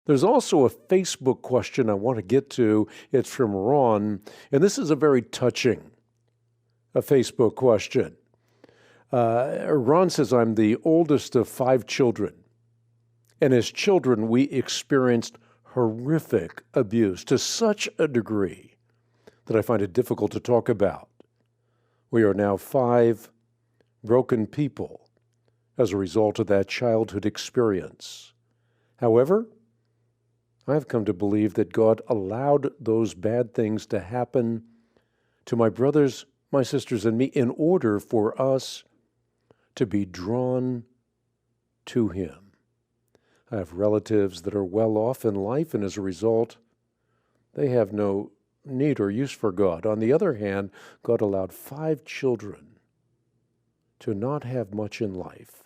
There's also a Facebook question I want to get to. It's from Ron, and this is a very touching Facebook question. Ron says, I'm the oldest of 5 children, and as children we experienced horrific abuse to such a degree that I find it difficult to talk about. We are now 5 broken people as a result of that childhood experience. However, I've come to believe that God allowed those bad things to happen to my brothers, my sisters, and me in order for us to be drawn to Him. I have relatives that are well off in life, and as a result, they have no need or use for God. On the other hand, God allowed 5 children to not have much in life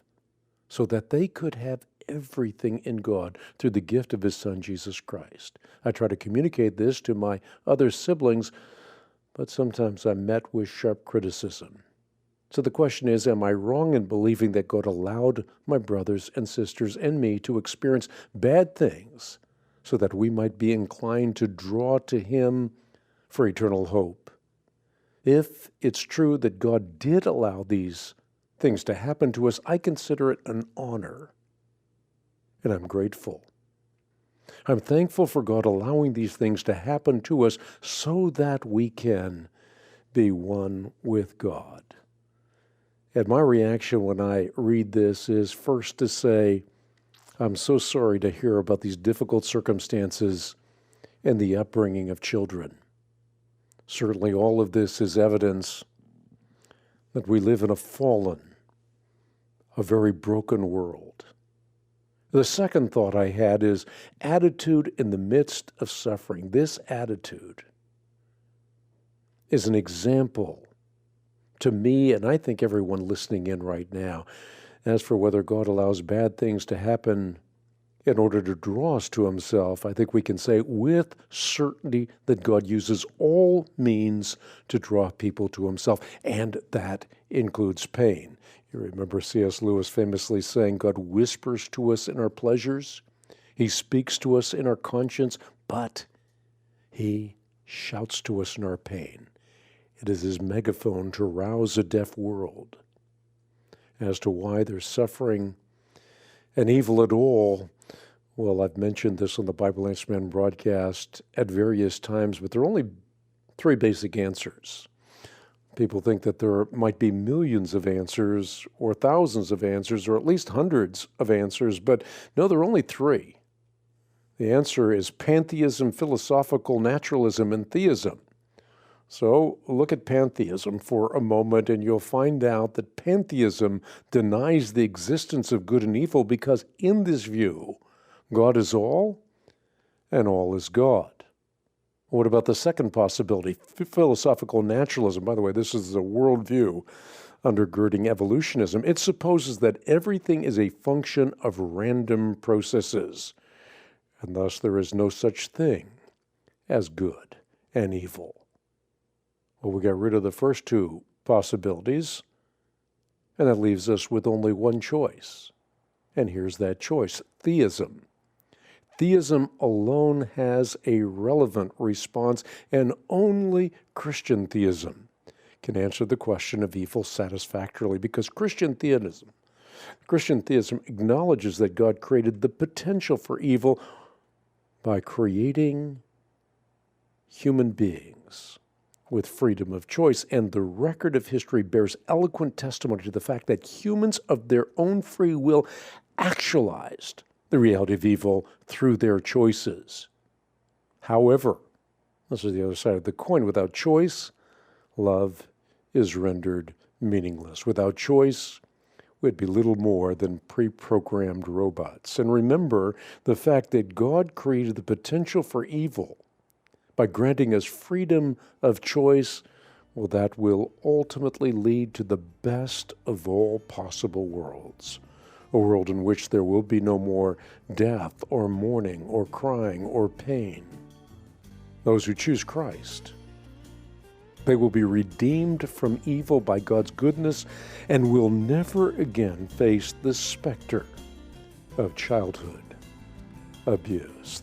so that they could have everything in God through the gift of His Son, Jesus Christ. I try to communicate this to my other siblings, but sometimes I'm met with sharp criticism. So the question is, am I wrong in believing that God allowed my brothers and sisters and me to experience bad things so that we might be inclined to draw to Him for eternal hope? If it's true that God did allow these things to happen to us, I consider it an honor, and I'm grateful. I'm thankful for God allowing these things to happen to us so that we can be one with God. And my reaction when I read this is first to say, I'm so sorry to hear about these difficult circumstances and the upbringing of children. Certainly all of this is evidence that we live in a fallen, a very broken world. The second thought I had is attitude in the midst of suffering. This attitude is an example to me, and I think everyone listening in right now. As for whether God allows bad things to happen in order to draw us to Himself, I think we can say with certainty that God uses all means to draw people to Himself, and that includes pain. You remember C.S. Lewis famously saying, God whispers to us in our pleasures, He speaks to us in our conscience, but He shouts to us in our pain. It is His megaphone to rouse a deaf world. As to why there's suffering and evil at all, well, I've mentioned this on the Bible Answer Man broadcast at various times, but there are only 3 basic answers. People think that there might be millions of answers or thousands of answers or at least hundreds of answers, but no, there are only 3. The answer is pantheism, philosophical naturalism, and theism. So look at pantheism for a moment, and you'll find out that pantheism denies the existence of good and evil because in this view, God is all and all is God. What about the second possibility, philosophical naturalism? By the way, this is a worldview undergirding evolutionism. It supposes that everything is a function of random processes, and thus there is no such thing as good and evil. Well, we got rid of the first 2 possibilities, and that leaves us with only one choice. And here's that choice, theism. Theism alone has a relevant response, and only Christian theism can answer the question of evil satisfactorily, because Christian theism acknowledges that God created the potential for evil by creating human beings with freedom of choice, and the record of history bears eloquent testimony to the fact that humans of their own free will actualized the reality of evil through their choices. However, this is the other side of the coin. Without choice, love is rendered meaningless. Without choice, we'd be little more than pre-programmed robots. And remember the fact that God created the potential for evil by granting us freedom of choice. Well, that will ultimately lead to the best of all possible worlds. A world in which there will be no more death or mourning or crying or pain. Those who choose Christ, they will be redeemed from evil by God's goodness and will never again face the specter of childhood abuse.